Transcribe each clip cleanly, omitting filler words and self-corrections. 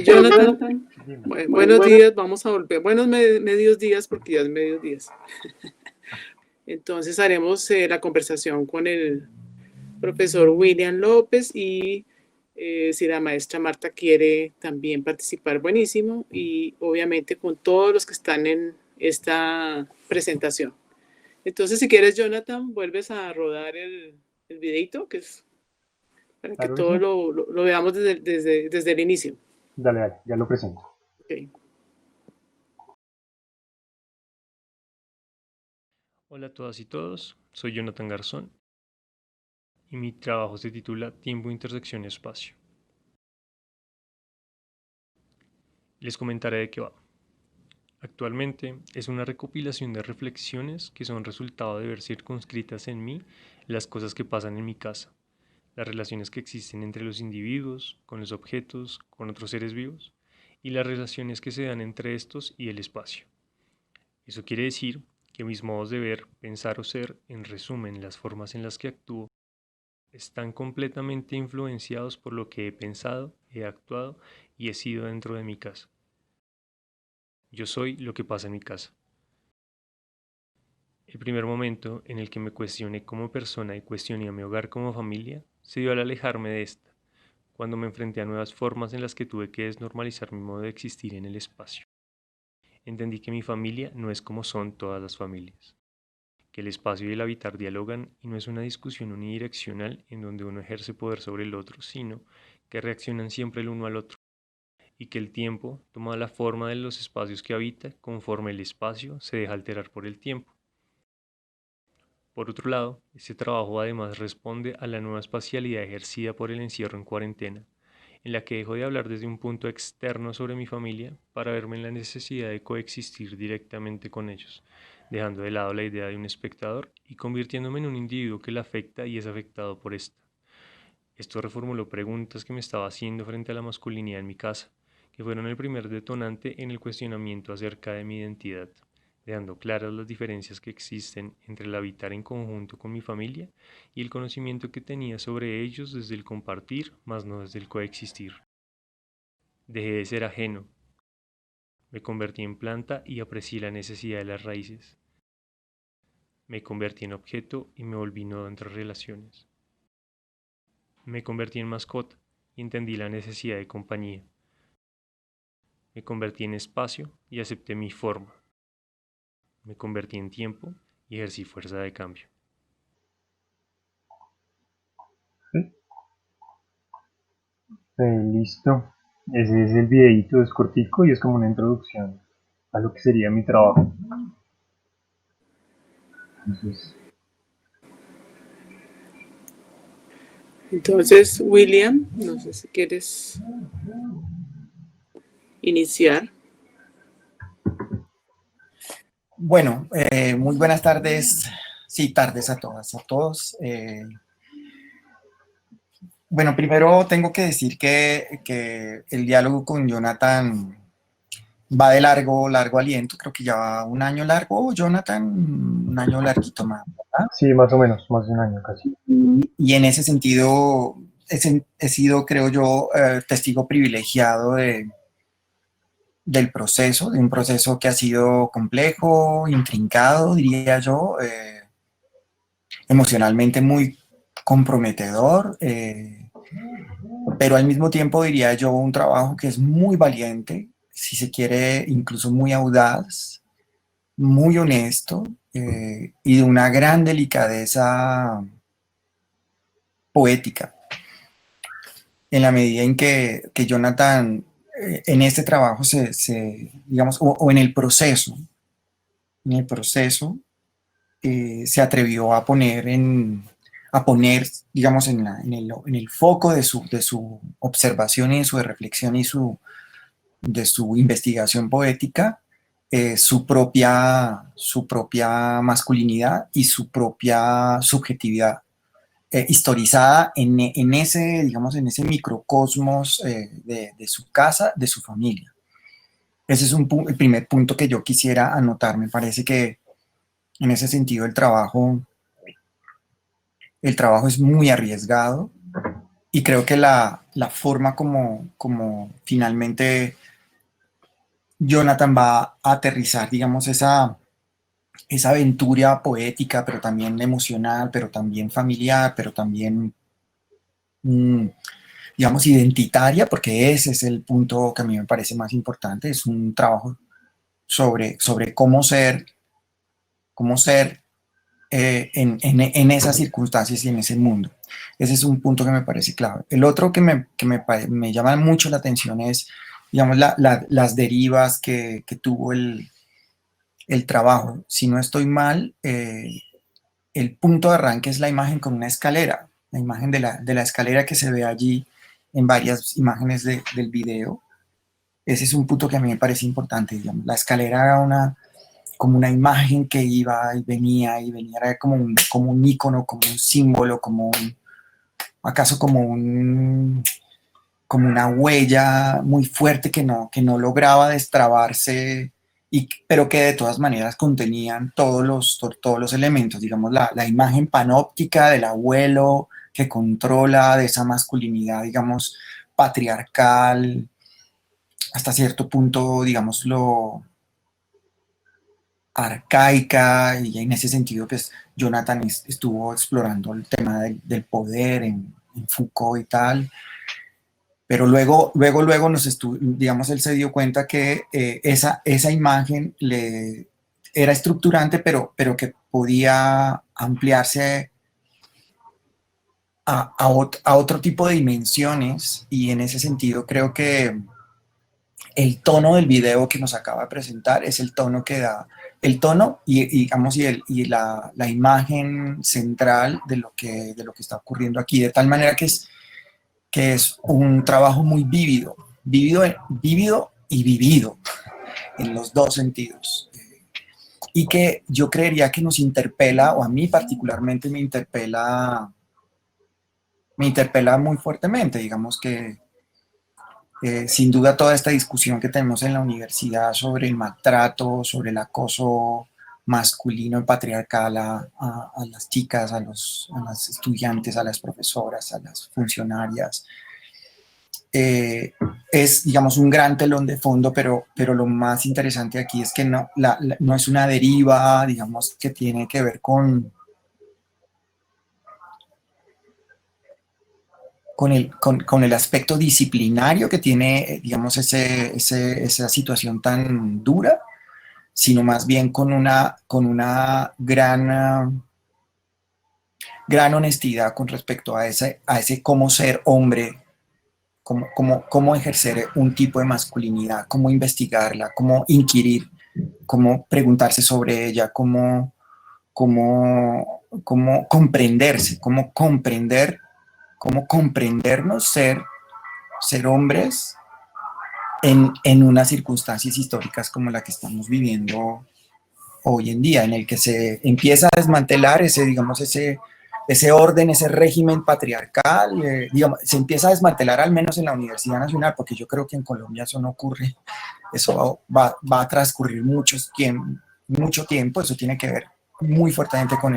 Jonathan, Dime. buenos días, vamos a volver. Buenos medios días porque ya es medios días. Entonces haremos la conversación con el profesor William López y si la maestra Marta quiere también participar, buenísimo, y obviamente con todos los que están en esta presentación. Entonces, si quieres, Jonathan, vuelves a rodar el videito, que es para que Claro que todo sí. lo veamos desde el inicio. Dale, dale, ya lo presento. Okay. Hola a todas y todos, soy Jonathan Garzón y mi trabajo se titula Tiempo, Intersección y Espacio. Les comentaré de qué va. Actualmente es una recopilación de reflexiones que son resultado de ver circunscritas en mí las cosas que pasan en mi casa, las relaciones que existen entre los individuos, con los objetos, con otros seres vivos y las relaciones que se dan entre estos y el espacio. Eso quiere decir que mis modos de ver, pensar o ser, en resumen, las formas en las que actúo, están completamente influenciados por lo que he pensado, he actuado y he sido dentro de mi casa. Yo soy lo que pasa en mi casa. El primer momento en el que me cuestioné como persona y cuestioné a mi hogar como familia se dio al alejarme de esta, cuando me enfrenté a nuevas formas en las que tuve que desnormalizar mi modo de existir en el espacio. Entendí que mi familia no es como son todas las familias, que el espacio y el habitar dialogan y no es una discusión unidireccional en donde uno ejerce poder sobre el otro, sino que reaccionan siempre el uno al otro, y que el tiempo toma la forma de los espacios que habita conforme el espacio se deja alterar por el tiempo. Por otro lado, este trabajo además responde a la nueva espacialidad ejercida por el encierro en cuarentena, en la que dejo de hablar desde un punto externo sobre mi familia para verme en la necesidad de coexistir directamente con ellos, dejando de lado la idea de un espectador y convirtiéndome en un individuo que la afecta y es afectado por esta. Esto reformuló preguntas que me estaba haciendo frente a la masculinidad en mi casa, que fueron el primer detonante en el cuestionamiento acerca de mi identidad, dejando claras las diferencias que existen entre el habitar en conjunto con mi familia y el conocimiento que tenía sobre ellos desde el compartir, más no desde el coexistir. Dejé de ser ajeno, me convertí en planta y aprecié la necesidad de las raíces. Me convertí en objeto y me volví nodo entre relaciones. Me convertí en mascota y entendí la necesidad de compañía. Me convertí en espacio y acepté mi forma. Me convertí en tiempo y ejercí fuerza de cambio. ¿Sí? Listo. Ese es el videito, es cortico y es como una introducción a lo que sería mi trabajo. Entonces, Entonces, William, no sé si quieres iniciar. Bueno, muy buenas tardes, sí, tardes a todas, a todos. Bueno, primero tengo que decir que el diálogo con Jonathan va de largo, largo aliento, creo que ya va un año largo, Jonathan, un año larguito más, ¿verdad? sí, más o menos, más de un año casi. Y en ese sentido he sido, creo yo, testigo privilegiado del proceso, de un proceso que ha sido complejo, intrincado, diría yo, emocionalmente muy comprometedor, pero al mismo tiempo diría yo un trabajo que es muy valiente, si se quiere, incluso muy audaz, muy honesto y de una gran delicadeza poética, en la medida en que Jonathan en este trabajo digamos, o en el proceso se atrevió a poner, digamos, en el foco de su observación y de su reflexión y de su investigación poética, su propia masculinidad y su propia subjetividad, historizada en ese, digamos, en ese microcosmos de su casa, de su familia. Ese es el primer punto que yo quisiera anotar. Me parece que en ese sentido el trabajo es muy arriesgado y creo que la forma como finalmente Jonathan va a aterrizar, digamos, esa aventura poética, pero también emocional, pero también familiar, pero también, digamos, identitaria, porque ese es el punto que a mí me parece más importante. Es un trabajo sobre cómo ser en esas circunstancias y en ese mundo. Ese es un punto que me parece clave. El otro que me llama mucho la atención es, digamos, las derivas que tuvo el trabajo. Si no estoy mal, el punto de arranque es la imagen con una escalera, la imagen de la escalera que se ve allí en varias imágenes del video. Ese es un punto que a mí me parece importante, digamos. La escalera era como una imagen que iba y venía, era como un ícono, como un símbolo, acaso como una huella muy fuerte que no lograba destrabarse, pero que de todas maneras contenían todos los elementos, digamos, la imagen panóptica del abuelo que controla, de esa masculinidad, digamos, patriarcal, hasta cierto punto, digámoslo, arcaica, y en ese sentido, pues, Jonathan estuvo explorando el tema del poder en Foucault y tal, pero luego digamos, él se dio cuenta que esa imagen era estructurante, pero que podía ampliarse a otro tipo de dimensiones, y en ese sentido creo que el tono del video que nos acaba de presentar es el tono que da, el tono digamos, y la imagen central de lo que está ocurriendo aquí, de tal manera que es un trabajo muy vívido y vivido en los dos sentidos. Y que yo creería que nos interpela, o a mí particularmente me interpela muy fuertemente, digamos que sin duda toda esta discusión que tenemos en la universidad sobre el maltrato, sobre el acoso masculino y patriarcal a las chicas, a las estudiantes, a las profesoras, a las funcionarias, es, digamos, un gran telón de fondo, pero lo más interesante aquí es que no es una deriva, digamos, que tiene que ver con el aspecto disciplinario que tiene, digamos, esa situación tan dura, sino más bien con una gran honestidad con respecto a ese cómo ser hombre, cómo ejercer un tipo de masculinidad, cómo investigarla, cómo inquirir, cómo preguntarse sobre ella, cómo comprenderse, cómo comprendernos, ser hombres en unas circunstancias históricas como la que estamos viviendo hoy en día, en el que se empieza a desmantelar ese orden, ese régimen patriarcal, digamos, se empieza a desmantelar al menos en la Universidad Nacional, porque yo creo que en Colombia eso no ocurre, eso va a transcurrir mucho tiempo, eso tiene que ver muy fuertemente con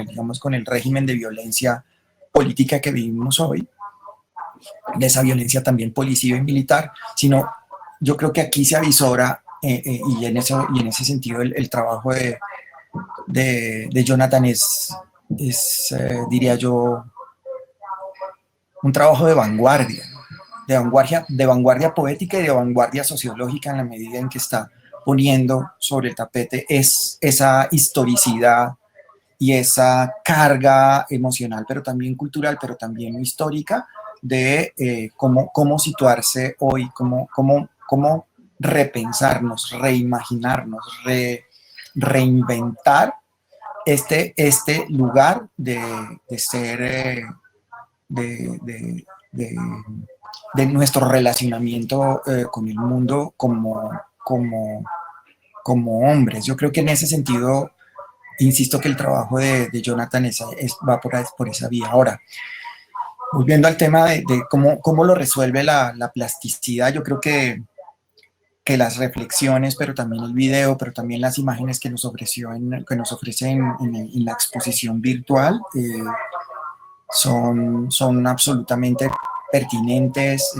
el régimen de violencia política que vivimos hoy, de esa violencia también policiva y militar, sino yo creo que aquí se avisora, y en ese sentido el trabajo de Jonathan es diría yo, un trabajo de vanguardia poética y de vanguardia sociológica, en la medida en que está poniendo sobre el tapete esa historicidad y esa carga emocional, pero también cultural, pero también histórica, de cómo situarse hoy, cómo repensarnos, reimaginarnos, reinventar este lugar de ser, de nuestro relacionamiento con el mundo como hombres. Yo creo que en ese sentido, insisto que el trabajo de Jonathan va por esa vía. Ahora, volviendo al tema de cómo lo resuelve la plasticidad, yo creo que las reflexiones, pero también el video, pero también las imágenes que nos ofrece en la exposición virtual, son absolutamente pertinentes,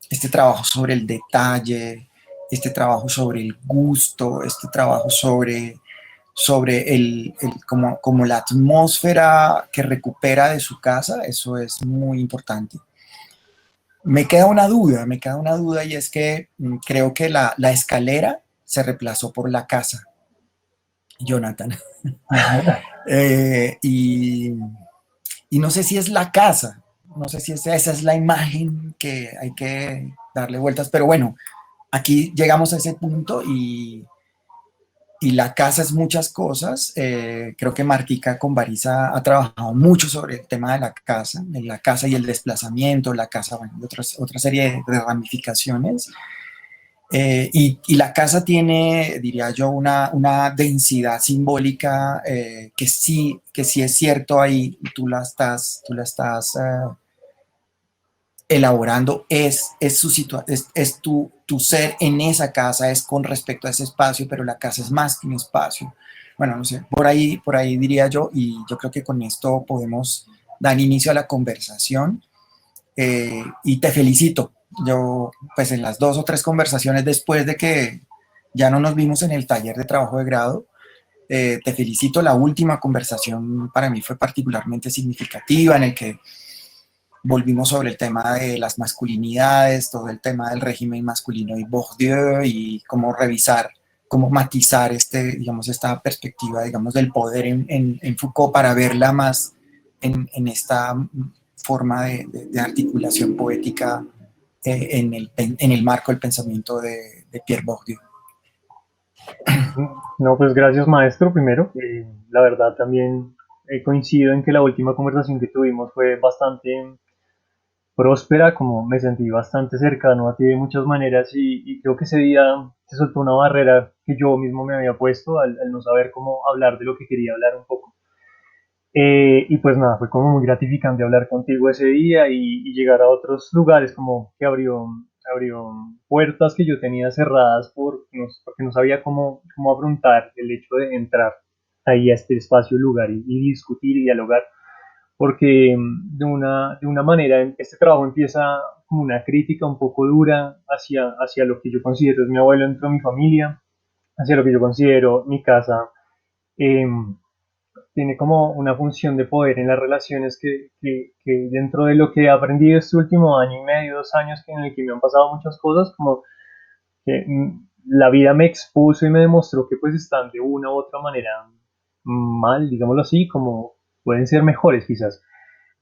este trabajo sobre el detalle, este trabajo sobre el gusto, este trabajo sobre como la atmósfera que recupera de su casa, eso es muy importante. Me queda una duda y es que creo que la escalera se reemplazó por la casa, Jonathan. Y no sé si es la casa, no sé si esa es la imagen que hay que darle vueltas, pero bueno, aquí llegamos a ese punto y la casa es muchas cosas. Creo que Martica con Barisa ha trabajado mucho sobre el tema de la casa y el desplazamiento, la casa, bueno, y otra serie de ramificaciones. Y la casa tiene, diría yo, una densidad simbólica que sí es cierto ahí, tú la estás elaborando, es tu ser en esa casa, es con respecto a ese espacio, pero la casa es más que un espacio. Bueno, no sé, por ahí diría yo, y yo creo que con esto podemos dar inicio a la conversación. Y te felicito. Yo, pues en las 2 o 3 conversaciones después de que ya no nos vimos en el taller de trabajo de grado, te felicito. La última conversación para mí fue particularmente significativa, en el que volvimos sobre el tema de las masculinidades, todo el tema del régimen masculino y Bourdieu, y cómo revisar, cómo matizar digamos, esta perspectiva, digamos, del poder en Foucault para verla más en esta forma de articulación poética en el marco del pensamiento de Pierre Bourdieu. No, pues gracias maestro, primero. La verdad también coincido en que la última conversación que tuvimos fue bastante próspera, como me sentí bastante cercano a ti de muchas maneras y creo que ese día se soltó una barrera que yo mismo me había puesto al no saber cómo hablar de lo que quería hablar un poco. Y pues nada, fue como muy gratificante hablar contigo ese día y llegar a otros lugares, como que abrió puertas que yo tenía cerradas porque no sabía cómo afrontar el hecho de entrar ahí a este espacio, lugar y discutir y dialogar, porque de una manera este trabajo empieza como una crítica un poco dura hacia lo que yo considero es mi abuelo dentro de mi familia, hacia lo que yo considero mi casa. em, Tiene como una función de poder en las relaciones que dentro de lo que he aprendido este último año y medio, 2 años, en el que me han pasado muchas cosas, como que la vida me expuso y me demostró que pues están de una u otra manera mal, digámoslo así, como pueden ser mejores quizás.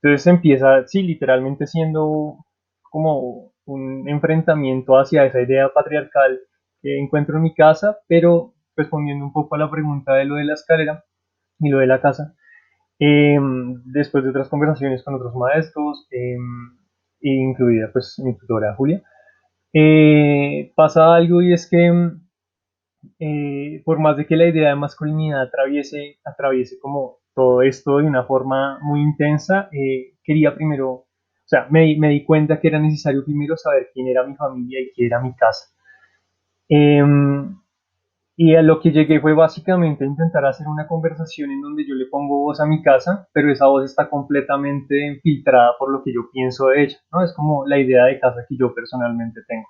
Entonces empieza, sí, literalmente siendo como un enfrentamiento hacia esa idea patriarcal que encuentro en mi casa, pero respondiendo un poco a la pregunta de lo de la escalera y lo de la casa, después de otras conversaciones con otros maestros, incluida pues mi tutora Julia, pasa algo y es que por más de que la idea de masculinidad atraviese como todo esto de una forma muy intensa, quería primero, o sea, me di cuenta que era necesario primero saber quién era mi familia y quién era mi casa. Em, y a lo que llegué fue básicamente a intentar hacer una conversación en donde yo le pongo voz a mi casa, pero esa voz está completamente filtrada por lo que yo pienso de ella, ¿no? Es como la idea de casa que yo personalmente tengo.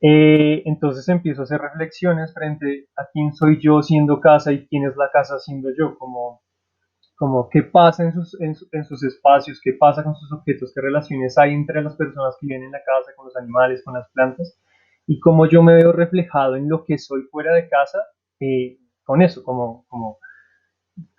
Entonces empiezo a hacer reflexiones frente a quién soy yo siendo casa y quién es la casa siendo yo, como qué pasa en sus espacios, qué pasa con sus objetos, qué relaciones hay entre las personas que viven en la casa, con los animales, con las plantas, y cómo yo me veo reflejado en lo que soy fuera de casa, con eso, como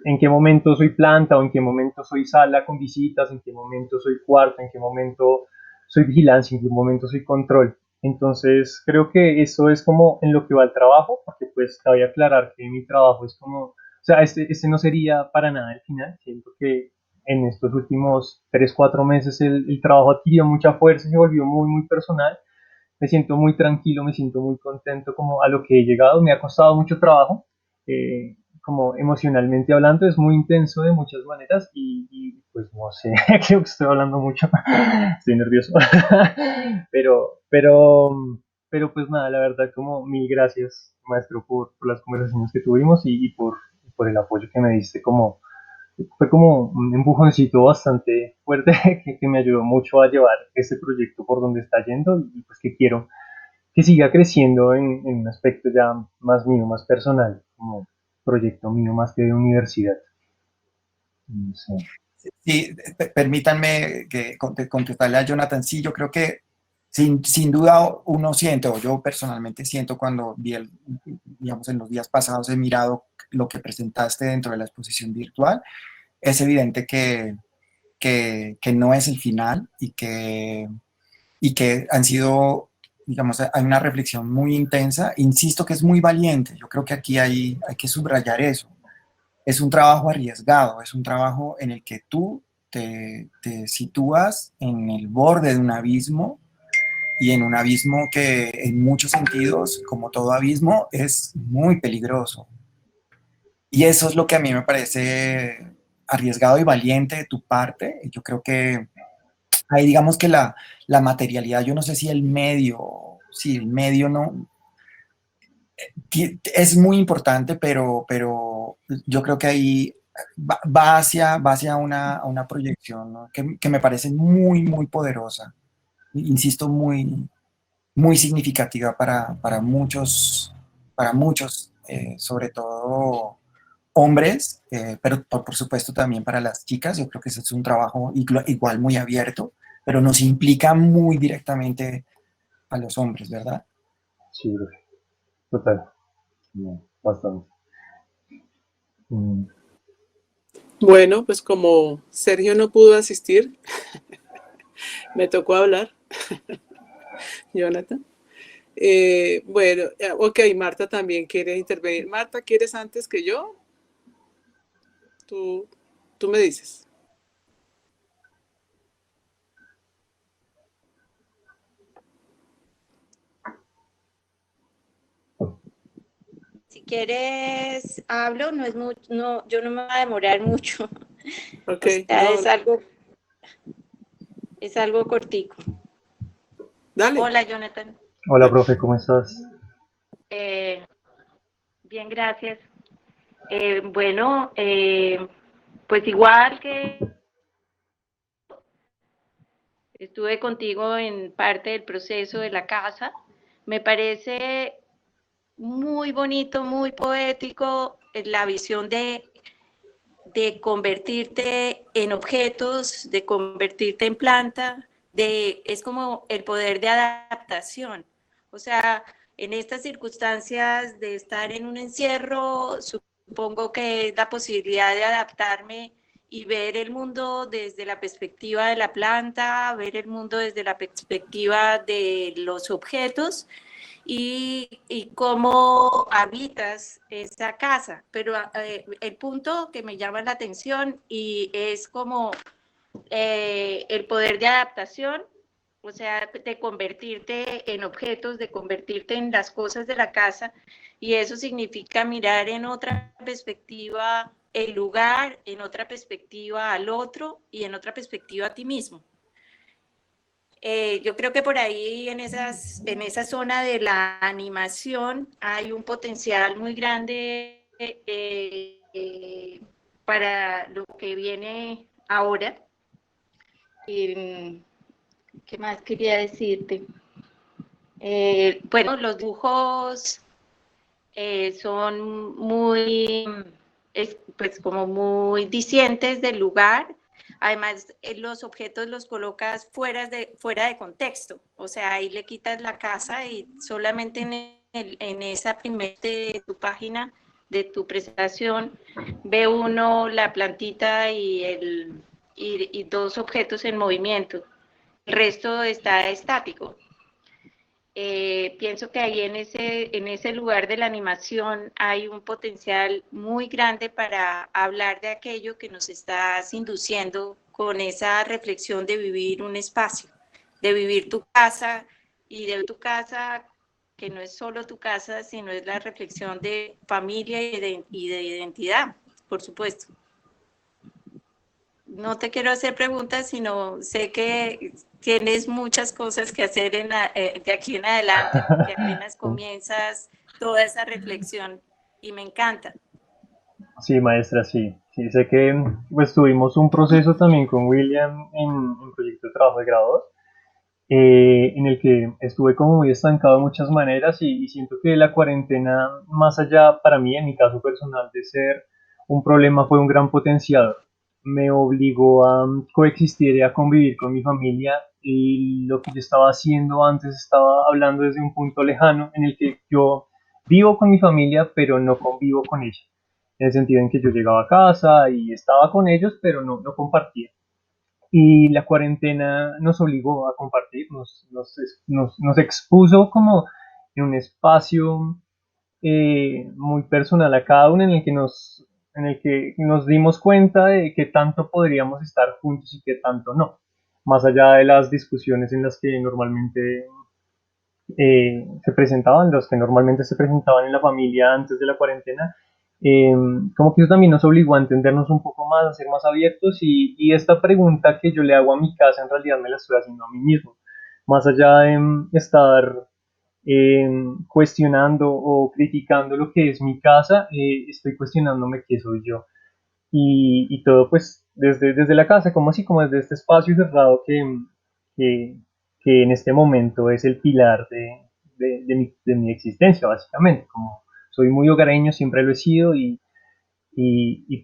en qué momento soy planta o en qué momento soy sala con visitas, en qué momento soy cuarto, en qué momento soy vigilancia, en qué momento soy control. Entonces creo que eso es como en lo que va el trabajo, porque pues cabe aclarar que mi trabajo es como, o sea, este no sería para nada el final, siento que en estos últimos 3 4 meses el trabajo adquirió mucha fuerza y se volvió muy personal. Me siento muy tranquilo, me siento muy contento como a lo que he llegado. Me ha costado mucho trabajo, como emocionalmente hablando, es muy intenso de muchas maneras pues no sé, creo que estoy hablando mucho, estoy nervioso, pero, pero, pero pues nada, la verdad como mil gracias maestro por las conversaciones que tuvimos y por el apoyo que me diste como fue como un empujoncito bastante fuerte que me ayudó mucho a llevar este proyecto por donde está yendo y pues que quiero que siga creciendo en un aspecto ya más mío, más personal, como proyecto mío más que de universidad. No sé. Sí, permítanme que contestarle a Jonathan. Sí, yo creo que sin duda uno siente, o yo personalmente siento cuando digamos, en los días pasados he mirado lo que presentaste dentro de la exposición virtual, es evidente que no es el final y que han sido, digamos, hay una reflexión muy intensa. Insisto que es muy valiente. Yo creo que aquí hay que subrayar eso. Es un trabajo arriesgado, es un trabajo en el que tú te sitúas en el borde de un abismo y en un abismo que en muchos sentidos, como todo abismo, es muy peligroso. Y eso es lo que a mí me parece arriesgado y valiente de tu parte. Yo creo que ahí digamos que la materialidad, yo no sé si el medio no, es muy importante, pero yo creo que ahí va hacia una proyección, ¿no? que me parece muy, muy poderosa. Insisto, muy, muy significativa para muchos, sobre todo hombres, pero por supuesto también para las chicas. Yo creo que ese es un trabajo igual muy abierto, pero nos implica muy directamente a los hombres, ¿verdad? Sí, profe, total, no, bastante. Mm. Bueno, pues como Sergio no pudo asistir, me tocó hablar, Jonathan. Bueno, ok, Marta también quiere intervenir. Marta, ¿quieres antes que yo? Tú, tú me dices. Si quieres, hablo, no es mucho, no, yo no me voy a demorar mucho. Ok, O sea, no, es algo cortico. dale. Hola, Jonathan. Hola, profe, ¿cómo estás? Bien, gracias. Bueno, pues igual que estuve contigo en parte del proceso de la casa, me parece muy bonito, muy poético la visión de convertirte en objetos, de convertirte en planta, es como el poder de adaptación. O sea, en estas circunstancias de estar en un encierro, supongo que es la posibilidad de adaptarme y ver el mundo desde la perspectiva de la planta, ver el mundo desde la perspectiva de los objetos y cómo habitas esa casa. Pero el punto que me llama la atención y es como el poder de adaptación, o sea, de convertirte en objetos, de convertirte en las cosas de la casa, y eso significa mirar en otra perspectiva el lugar, en otra perspectiva al otro y en otra perspectiva a ti mismo. Yo creo que por ahí en esa zona de la animación hay un potencial muy grande para lo que viene ahora. ¿Qué más quería decirte? Bueno, los dibujos son muy, pues como muy discientes del lugar. Además, los objetos los colocas fuera de contexto. O sea, ahí le quitas la casa y solamente en esa primera de tu página, de tu presentación, ve uno la plantita y dos objetos en movimiento. El resto está estático. Pienso que ahí en ese lugar de la animación hay un potencial muy grande para hablar de aquello que nos estás induciendo con esa reflexión de vivir un espacio, de vivir tu casa y de tu casa que no es solo tu casa, sino es la reflexión de familia y de identidad, por supuesto. No te quiero hacer preguntas, sino sé que tienes muchas cosas que hacer de aquí en adelante, porque apenas comienzas toda esa reflexión y me encanta. Sí, maestra, sí. Sí, sé que pues tuvimos un proceso también con William en proyecto de trabajo de grado 2, en el que estuve como muy estancado de muchas maneras y siento que la cuarentena, más allá para mí, en mi caso personal, de ser un problema, fue un gran potenciador. Me obligó a coexistir y a convivir con mi familia y lo que yo estaba haciendo antes estaba hablando desde un punto lejano en el que yo vivo con mi familia pero no convivo con ella. En el sentido en que yo llegaba a casa y estaba con ellos pero no compartía. Y la cuarentena nos obligó a compartir, nos expuso como en un espacio muy personal a cada uno en el que nos dimos cuenta de que tanto podríamos estar juntos y que tanto no, más allá de las discusiones en las que normalmente se presentaban, los que normalmente se presentaban en la familia antes de la cuarentena, eh, como que eso también nos obligó a entendernos un poco más, a ser más abiertos y esta pregunta que yo le hago a mi casa en realidad me la estoy haciendo a mí mismo, más allá de estar cuestionando o criticando lo que es mi casa, estoy cuestionándome qué soy yo y todo pues desde la casa, como así, como desde este espacio cerrado que, que en este momento es el pilar de mi existencia, básicamente, como soy muy hogareño, siempre lo he sido y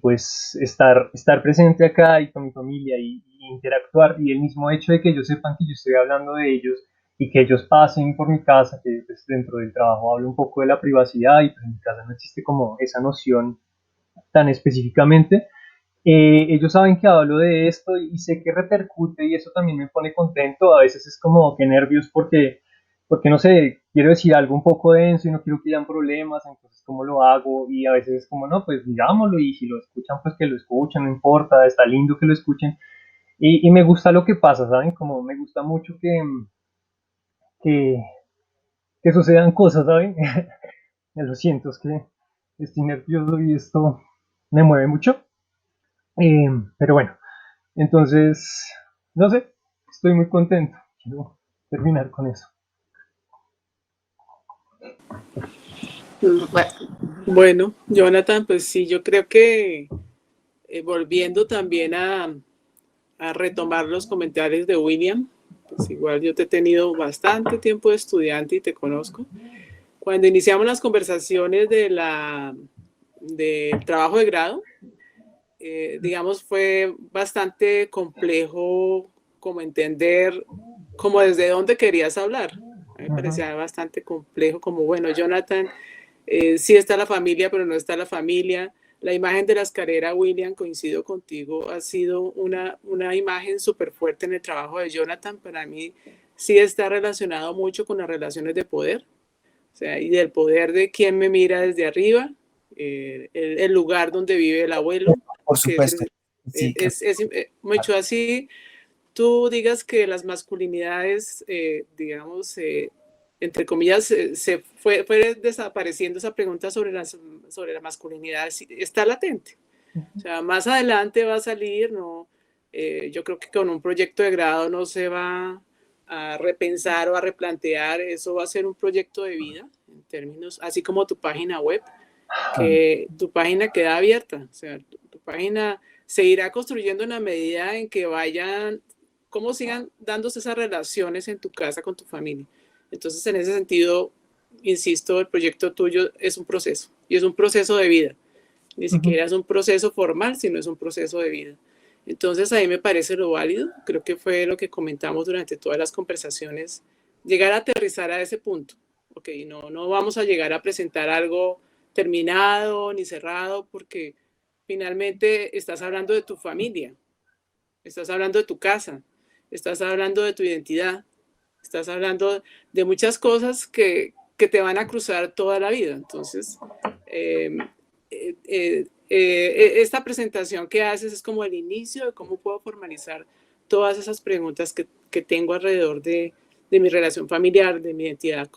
pues estar presente acá y con mi familia y interactuar y el mismo hecho de que ellos sepan que yo estoy hablando de ellos y que ellos pasen por mi casa, que pues, dentro del trabajo hablo un poco de la privacidad y pues en mi casa no existe como esa noción tan específicamente, ellos saben que hablo de esto y sé que repercute y eso también me pone contento. A veces es como que nervios porque no sé, quiero decir algo un poco denso y no quiero que hayan problemas, entonces ¿cómo lo hago? Y a veces es como, no, pues digámoslo y si lo escuchan, pues que lo escuchen, no importa, está lindo que lo escuchen. Y me gusta lo que pasa, ¿saben? Como me gusta mucho que, que sucedan cosas, ¿saben? Ya lo siento, es que estoy nervioso y esto me mueve mucho. Pero bueno, entonces, no sé, estoy muy contento. Quiero terminar con eso. Bueno, Jonathan, pues sí, yo creo que volviendo también a retomar los comentarios de William, pues igual yo te he tenido bastante tiempo de estudiante y te conozco. Cuando iniciamos las conversaciones del trabajo de grado, digamos, fue bastante complejo como entender como desde dónde querías hablar. A mí me parecía bastante complejo, como bueno, Jonathan, sí está la familia, pero no está la familia. La imagen de la escalera, William, coincido contigo, ha sido una imagen súper fuerte en el trabajo de Jonathan. Para mí sí está relacionado mucho con las relaciones de poder, o sea, y del poder de quién me mira desde arriba, el lugar donde vive el abuelo, Por que es, supuesto. Sí, mucho así. Tú digas que las masculinidades, digamos, entre comillas, fue desapareciendo esa pregunta sobre la masculinidad, está latente. O sea, más adelante va a salir, ¿no? Yo creo que con un proyecto de grado no se va a repensar o a replantear, eso va a ser un proyecto de vida, en términos, así como tu página web, que tu página queda abierta, o sea, tu página se irá construyendo en la medida en que vayan, cómo sigan dándose esas relaciones en tu casa con tu familia. Entonces, en ese sentido, insisto, el proyecto tuyo es un proceso y es un proceso de vida. Ni siquiera es un proceso formal, sino es un proceso de vida. Entonces, ahí me parece lo válido. Creo que fue lo que comentamos durante todas las conversaciones, llegar a aterrizar a ese punto. Ok, no vamos a llegar a presentar algo terminado ni cerrado, porque finalmente estás hablando de tu familia, estás hablando de tu casa, estás hablando de tu identidad, estás hablando de muchas cosas que te van a cruzar toda la vida. Entonces, eh, esta presentación que haces es como el inicio de cómo puedo formalizar todas esas preguntas que tengo alrededor de mi relación familiar, de mi identidad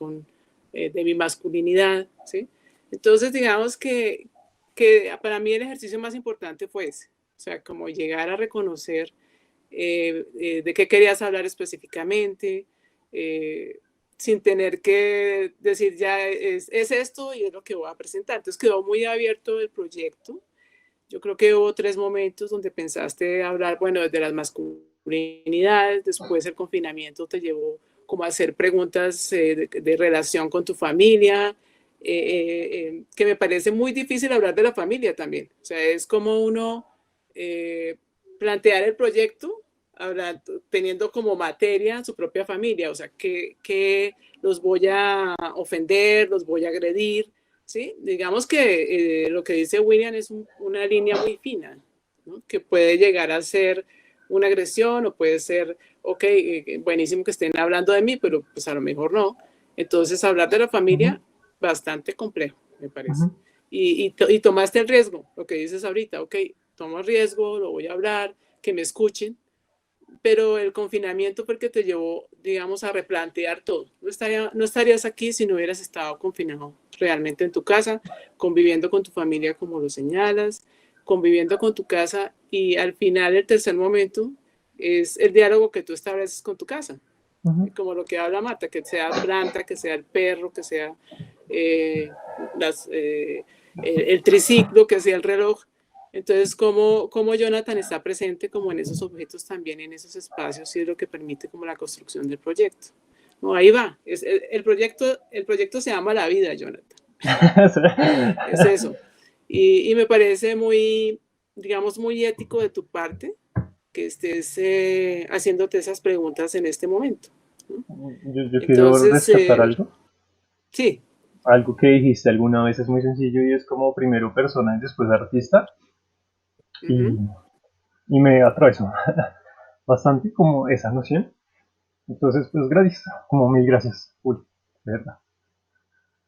de mi masculinidad, ¿sí? Entonces, digamos que para mí el ejercicio más importante fue ese, o sea, como llegar a reconocer de qué querías hablar específicamente, sin tener que decir ya es esto y es lo que voy a presentar. Entonces quedó muy abierto el proyecto Yo creo que hubo 3 momentos donde pensaste hablar, bueno, desde las masculinidades, después el confinamiento te llevó como a hacer preguntas de relación con tu familia, que me parece muy difícil hablar de la familia también. O sea, es como uno plantear el proyecto teniendo como materia su propia familia, o sea, que los voy a ofender, los voy a agredir, ¿sí? Digamos que lo que dice William es una línea muy fina, ¿no? Que puede llegar a ser una agresión o puede ser, ok, buenísimo que estén hablando de mí, pero pues a lo mejor no. Entonces, hablar de la familia, bastante complejo, me parece. Y tomaste el riesgo, lo que dices ahorita, ok, tomo el riesgo, lo voy a hablar, que me escuchen, pero el confinamiento fue el que te llevó, digamos, a replantear todo. No estarías aquí si no hubieras estado confinado realmente en tu casa, conviviendo con tu familia como lo señalas, conviviendo con tu casa, y al final el tercer momento es el diálogo que tú estableces con tu casa, como lo que habla Marta, que sea planta, que sea el perro, que sea el triciclo, que sea el reloj. Entonces, cómo Jonathan está presente como en esos objetos también, en esos espacios, y es lo que permite como la construcción del proyecto. No, ahí va. El proyecto se llama La Vida, Jonathan. Es eso. Y me parece muy, digamos, muy ético de tu parte que estés haciéndote esas preguntas en este momento, ¿no? Yo quiero rescatar algo. Sí. Algo que dijiste alguna vez es muy sencillo y es como primero persona y después artista. Y me atravesó bastante como esa noción. Entonces, pues gracias, como mil gracias, Uy, de verdad.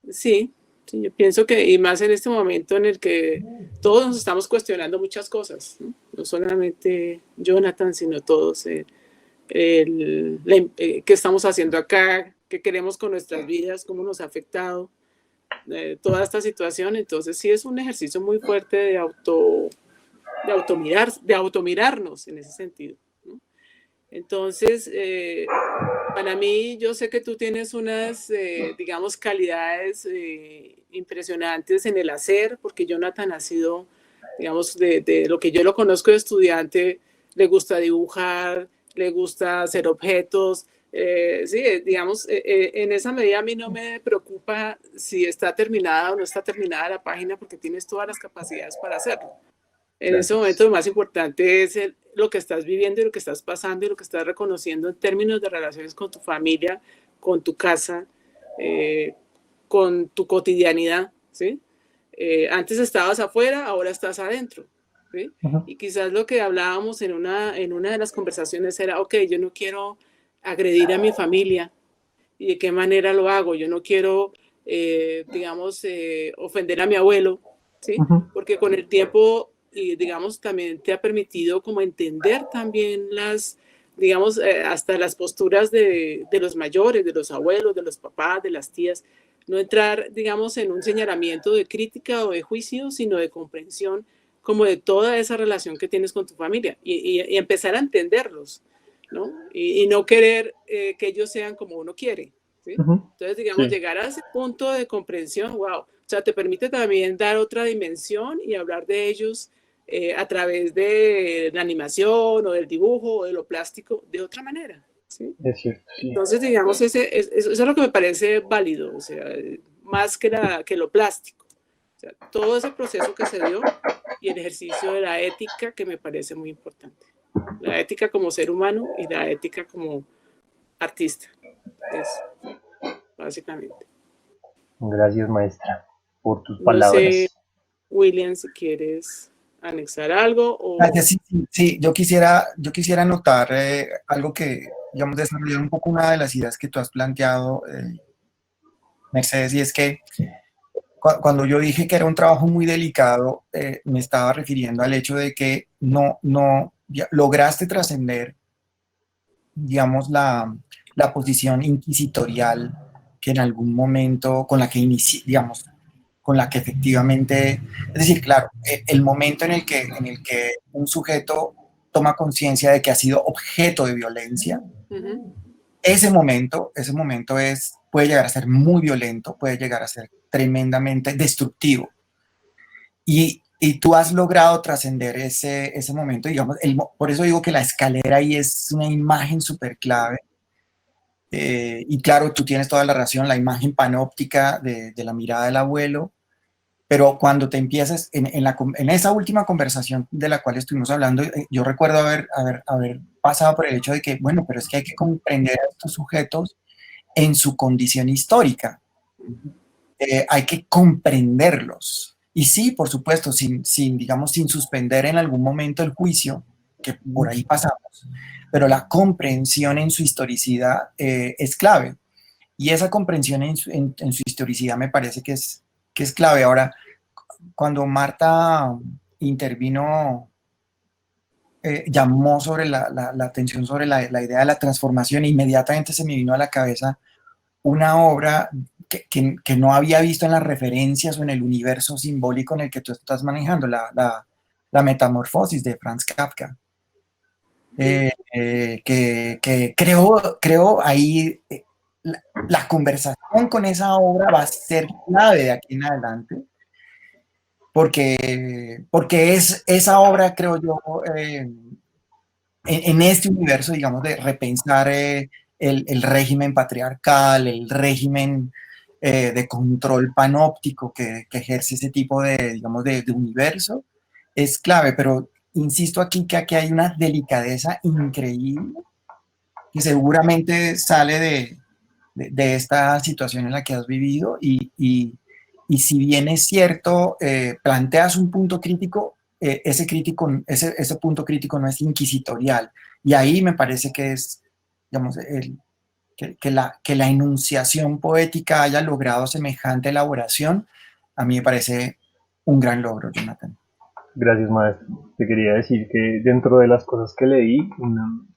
Sí, yo pienso que, y más en este momento en el que todos nos estamos cuestionando muchas cosas, no solamente Jonathan, sino todos, qué estamos haciendo acá, qué queremos con nuestras vidas, cómo nos ha afectado toda esta situación. Entonces sí es un ejercicio muy fuerte de automirarnos en ese sentido, ¿no? Entonces, para mí, yo sé que tú tienes unas, digamos, calidades impresionantes en el hacer, porque Jonathan ha sido, digamos, de lo que yo lo conozco de estudiante, le gusta dibujar, le gusta hacer objetos. Sí, digamos, en esa medida a mí no me preocupa si está terminada o no está terminada la página, porque tienes todas las capacidades para hacerlo. En ese momento lo más importante es lo que estás viviendo y lo que estás pasando y lo que estás reconociendo en términos de relaciones con tu familia, con tu casa, con tu cotidianidad, ¿sí? Antes estabas afuera, ahora estás adentro, ¿sí? Y quizás lo que hablábamos en una de las conversaciones era, ok, yo no quiero agredir a mi familia, ¿y de qué manera lo hago? Yo no quiero, digamos, ofender a mi abuelo, ¿sí? Porque con el tiempo, y digamos, también te ha permitido como entender también digamos, hasta las posturas de los mayores, de los abuelos, de los papás, de las tías. No entrar, digamos, en un señalamiento de crítica o de juicio, sino de comprensión como de toda esa relación que tienes con tu familia y empezar a entenderlos, ¿no? Y no querer que ellos sean como uno quiere, ¿sí? Entonces, digamos, llegar a ese punto de comprensión, wow, o sea, te permite también dar otra dimensión y hablar de ellos a través de la animación o del dibujo o de lo plástico de otra manera, ¿sí? Es cierto, sí. Entonces, digamos, eso es lo que me parece válido, o sea, más que lo plástico. O sea, todo ese proceso que se dio y el ejercicio de la ética que me parece muy importante. La ética como ser humano y la ética como artista. Eso, básicamente. Gracias, maestra, por tus palabras. No sé, William, si quieres anexar algo o... Sí, yo quisiera anotar algo que, digamos, desarrollar un poco una de las ideas que tú has planteado, Mercedes, y es que cuando yo dije que era un trabajo muy delicado, me estaba refiriendo al hecho de que no lograste trascender, digamos, la posición inquisitorial que en algún momento, con la que digamos, con la que efectivamente, es decir, claro, el momento en el que un sujeto toma conciencia de que ha sido objeto de violencia, ese momento puede llegar a ser muy violento, puede llegar a ser tremendamente destructivo. Y y tú has logrado trascender ese momento, digamos, por eso digo que la escalera ahí es una imagen súper clave. Y claro, tú tienes toda la razón, la imagen panóptica de la mirada del abuelo, pero cuando te empiezas, en esa última conversación de la cual estuvimos hablando, yo recuerdo haber pasado por el hecho de que, bueno, pero es que hay que comprender a estos sujetos en su condición histórica. Hay que comprenderlos. Y sí, por supuesto, digamos, sin suspender en algún momento el juicio, que por ahí pasamos, pero la comprensión en su historicidad es clave. Y esa comprensión en su historicidad me parece que es clave. Ahora, cuando Marta intervino, llamó sobre la atención sobre la idea de la transformación, inmediatamente se me vino a la cabeza una obra que no había visto en las referencias o en el universo simbólico en el que tú estás manejando, la Metamorfosis de Franz Kafka. Que creo ahí la conversación con esa obra va a ser clave de aquí en adelante, porque es esa obra, creo yo, en este universo, digamos, de repensar el régimen patriarcal, el régimen de control panóptico que ejerce ese tipo de, digamos, de universo, es clave, pero insisto aquí que aquí hay una delicadeza increíble que seguramente sale de esta situación en la que has vivido y si bien es cierto, planteas un punto crítico, ese punto crítico no es inquisitorial. Y ahí me parece que es, digamos, que la enunciación poética haya logrado semejante elaboración, a mí me parece un gran logro, Jonathan. Gracias, maestro. Te quería decir que dentro de las cosas que leí,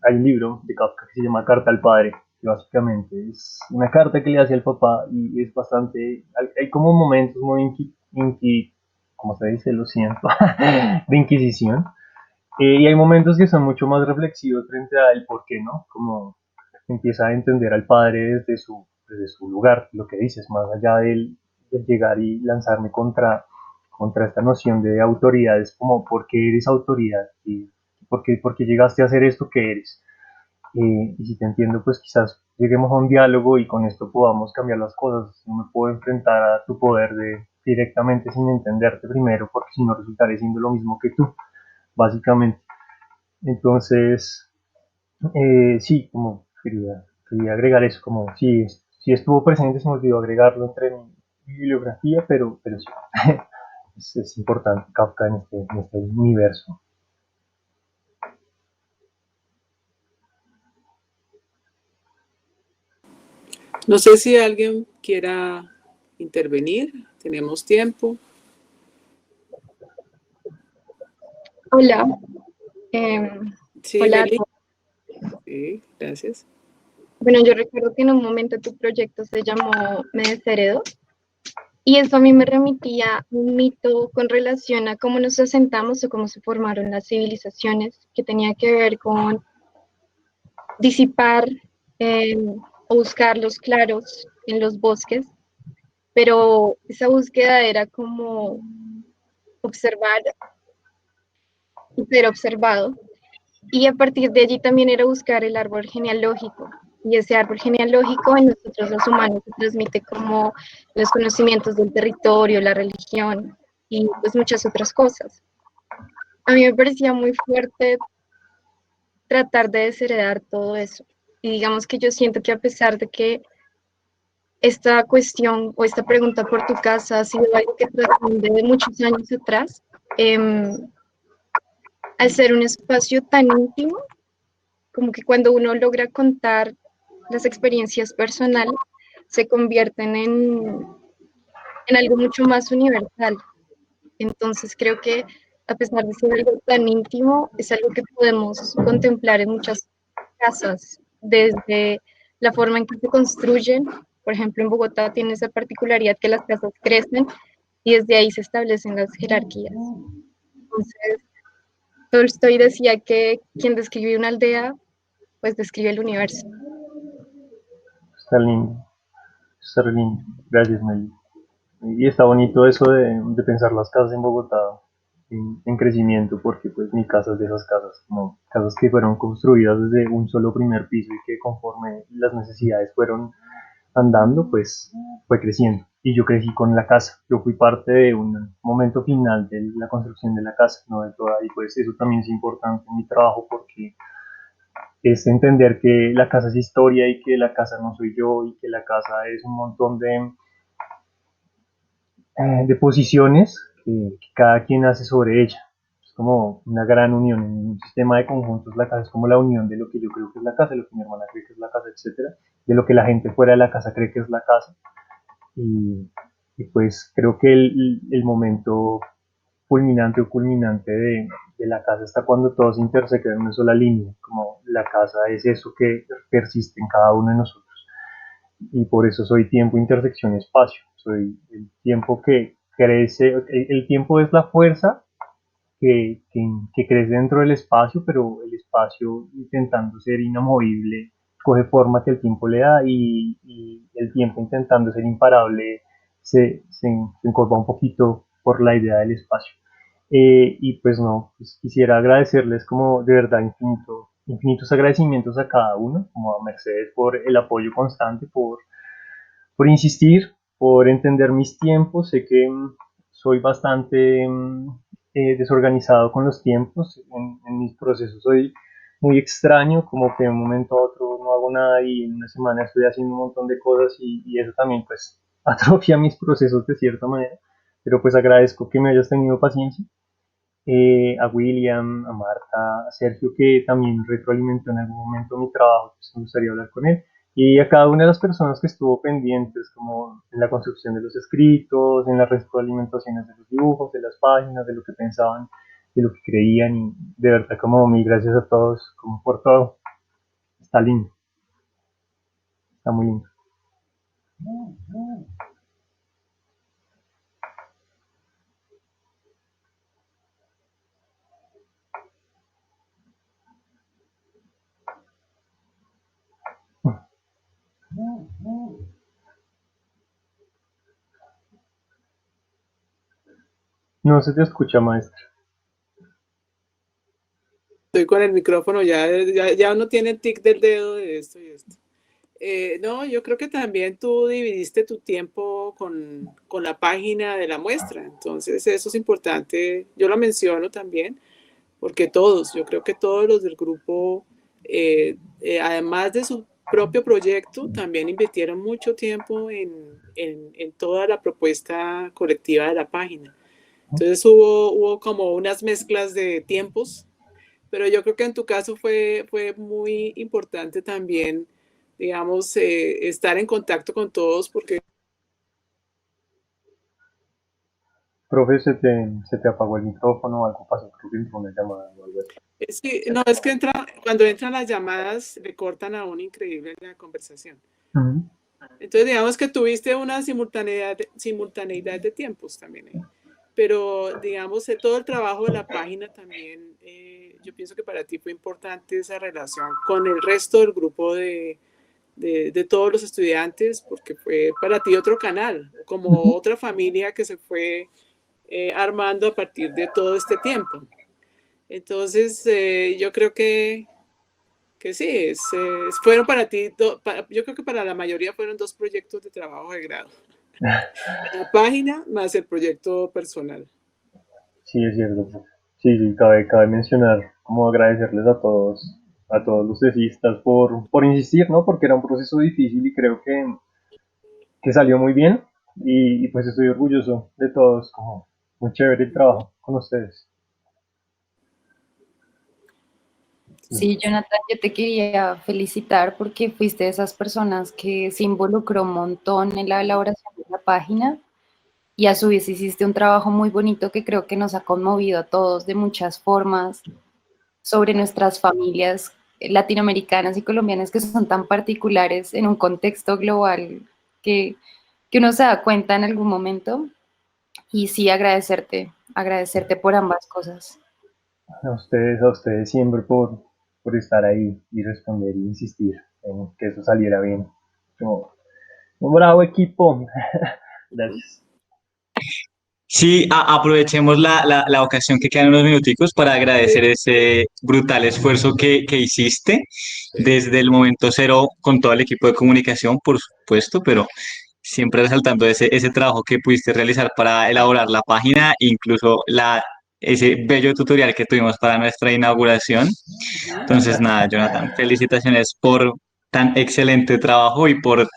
hay un libro de Kafka que se llama Carta al Padre, que básicamente es una carta que le hace al papá y es bastante, hay como momentos muy ¿cómo se dice? Lo siento, de inquisición. Y hay momentos que son mucho más reflexivos frente al por qué, ¿no? Como empieza a entender al padre desde su lugar, lo que dices, más allá del llegar y lanzarme contra esta noción de autoridad, es como, ¿por qué eres autoridad? ¿Y por qué llegaste a hacer esto que eres? Y si te entiendo, pues quizás lleguemos a un diálogo y con esto podamos cambiar las cosas. No me puedo enfrentar a tu poder directamente sin entenderte primero, porque si no resultaré siendo lo mismo que tú, básicamente. Entonces, sí, como quería agregar eso, como si estuvo presente, se me olvidó agregarlo entre mi bibliografía, pero sí, es importante Kafka en este universo. No sé si alguien quiera intervenir, tenemos tiempo. Hola. Sí, Hola a Meli. todos. Sí, gracias. Bueno, yo recuerdo que en un momento tu proyecto se llamó Me Desheredo y eso a mí me remitía a un mito con relación a cómo nos asentamos o cómo se formaron las civilizaciones, que tenía que ver con disipar o buscar los claros en los bosques, pero esa búsqueda era como observar y ser observado. Y a partir de allí también era buscar el árbol genealógico. Y ese árbol genealógico en nosotros los humanos se transmite como los conocimientos del territorio, la religión y pues muchas otras cosas. A mí me parecía muy fuerte tratar de desheredar todo eso. Y digamos que yo siento que a pesar de que esta cuestión o esta pregunta por tu casa ha sido algo que trasciende de muchos años atrás, al ser un espacio tan íntimo, como que cuando uno logra contar las experiencias personales, se convierten en algo mucho más universal. Entonces creo que a pesar de ser algo tan íntimo, es algo que podemos contemplar en muchas casas, desde la forma en que se construyen. Por ejemplo, en Bogotá tiene esa particularidad que las casas crecen y desde ahí se establecen las jerarquías. Entonces, Tolstoy decía que quien describe una aldea, pues describe el universo. Está lindo, está lindo. Gracias, Meli. Y está bonito eso de pensar las casas en Bogotá en crecimiento, porque pues mi casa es de esas casas, como casas que fueron construidas desde un solo primer piso y que conforme las necesidades fueron andando, pues fue creciendo. Y yo crecí con la casa, yo fui parte de un momento final de la construcción de la casa, no de toda, y pues eso también es importante en mi trabajo porque es entender que la casa es historia y que la casa no soy yo y que la casa es un montón de posiciones que cada quien hace sobre ella. Es como una gran unión. En un sistema de conjuntos, la casa es como la unión de lo que yo creo que es la casa, de lo que mi hermana cree que es la casa, etcétera, de lo que la gente fuera de la casa cree que es la casa. Y, y pues creo que el momento culminante o culminante de la casa está cuando todos se intersecan en una sola línea, como la casa es eso que persiste en cada uno de nosotros. Y por eso soy tiempo, intersección, espacio. Soy el tiempo que crece, el tiempo es la fuerza que crece dentro del espacio, pero el espacio intentando ser inamovible coge forma que el tiempo le da y el tiempo intentando ser imparable se encorva un poquito por la idea del espacio. Y pues no, pues quisiera agradecerles como de verdad infinitos agradecimientos a cada uno, como a Mercedes por el apoyo constante, por insistir, por entender mis tiempos. Sé que soy bastante desorganizado con los tiempos. En mis procesos soy muy extraño, como que de un momento a otro no hago nada y en una semana estoy haciendo un montón de cosas y eso también pues atrofia mis procesos de cierta manera. Pero pues agradezco que me hayas tenido paciencia. A William, a Marta, a Sergio, que también retroalimentó en algún momento mi trabajo, pues me gustaría hablar con él, y a cada una de las personas que estuvo pendientes, como en la construcción de los escritos, en las retroalimentaciones de los dibujos, de las páginas, de lo que pensaban, de lo que creían, y de verdad como mil gracias a todos, como por todo. Está lindo, está muy lindo. No se te escucha, maestra. Estoy con el micrófono, ya uno tiene el tic del dedo de esto y esto. No, yo creo que también tú dividiste tu tiempo con la página de la muestra, entonces eso es importante, yo lo menciono también, porque todos, yo creo que todos los del grupo, además de su propio proyecto, también invirtieron mucho tiempo en toda la propuesta colectiva de la página. Entonces hubo como unas mezclas de tiempos, pero yo creo que en tu caso fue muy importante también, digamos, estar en contacto con todos porque... Profe, se te apagó el micrófono o algo pasó, creo que entró una llamada o algo así. No, es que cuando entran las llamadas le cortan a uno increíble la conversación. Entonces digamos que tuviste una simultaneidad de tiempos también. Pero digamos, todo el trabajo de la página también, yo pienso que para ti fue importante esa relación con el resto del grupo de todos los estudiantes, porque fue para ti otro canal, como otra familia que se fue armando a partir de todo este tiempo. Entonces, yo creo que sí, fueron para ti, yo creo que para la mayoría fueron dos proyectos de trabajo de grado. La página más el proyecto personal. Sí, es cierto. Sí, sí, cabe mencionar, como agradecerles a todos los tesistas por insistir, ¿no? Porque era un proceso difícil y creo que salió muy bien y pues estoy orgulloso de todos, como muy chévere el trabajo con ustedes. Sí, Jonathan, yo te quería felicitar porque fuiste de esas personas que se involucró un montón en la elaboración de la página y a su vez hiciste un trabajo muy bonito que creo que nos ha conmovido a todos de muchas formas sobre nuestras familias latinoamericanas y colombianas que son tan particulares en un contexto global que, que uno se da cuenta en algún momento. Y sí, agradecerte por ambas cosas. A ustedes siempre por estar ahí y responder e insistir en que eso saliera bien. Como, un bravo equipo. Gracias. Sí, aprovechemos la ocasión que quedan unos minuticos para agradecer ese brutal esfuerzo que hiciste desde el momento cero con todo el equipo de comunicación, por supuesto, pero siempre resaltando ese trabajo que pudiste realizar para elaborar la página, incluso ese bello tutorial que tuvimos para nuestra inauguración. Entonces, nada, Jonathan, felicitaciones por tan excelente trabajo y por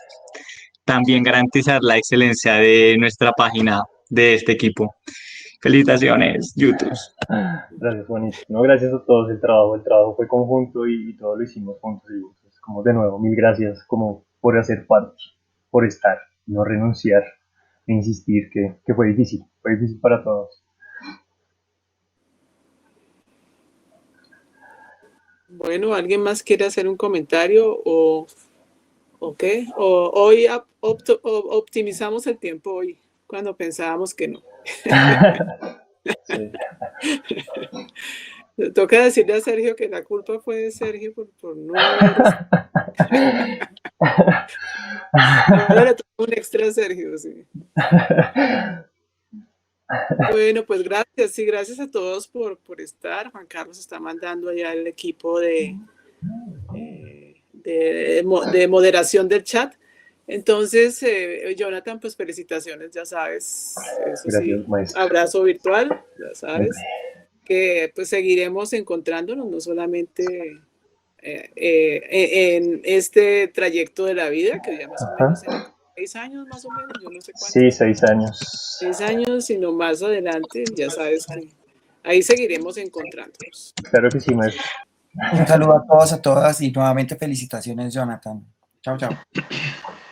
también garantizar la excelencia de nuestra página de este equipo. Felicitaciones, YouTube. Gracias, Juanito. No, gracias a todos el trabajo fue conjunto y todo lo hicimos juntos. Y pues, como de nuevo, mil gracias como por hacer parte, por estar, no renunciar e insistir, que fue difícil para todos. Bueno, ¿alguien más quiere hacer un comentario o qué? O hoy optimizamos el tiempo hoy, cuando pensábamos que no. Sí. Toca decirle a Sergio que la culpa fue de Sergio por no haber... Ahora le toca un extra a Sergio, sí. Bueno, pues gracias, sí, gracias a todos por estar. Juan Carlos está mandando allá el equipo de moderación del chat. Entonces, Jonathan, pues felicitaciones, ya sabes, eso Gracias, sí, maestro. abrazo virtual, ya sabes, que pues seguiremos encontrándonos, no solamente en este trayecto de la vida, que ya más o menos será 6 años más o menos, yo no sé cuánto. Sí, 6 años. 6 años, sino más adelante, ya sabes que ahí seguiremos encontrándonos. Claro que sí, maestro. Un saludo a todos, a todas y nuevamente felicitaciones, Jonathan. Chao, chao.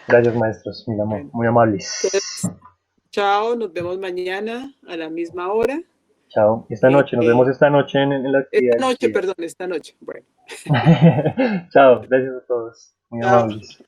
Gracias, maestros, Bueno, muy amables. entonces, chao, nos vemos mañana a la misma hora. Chao. Esta noche, nos vemos esta noche en la actividad. Esta noche, perdón, esta noche. Bueno. Chao, gracias a todos. Muy Chao. amables.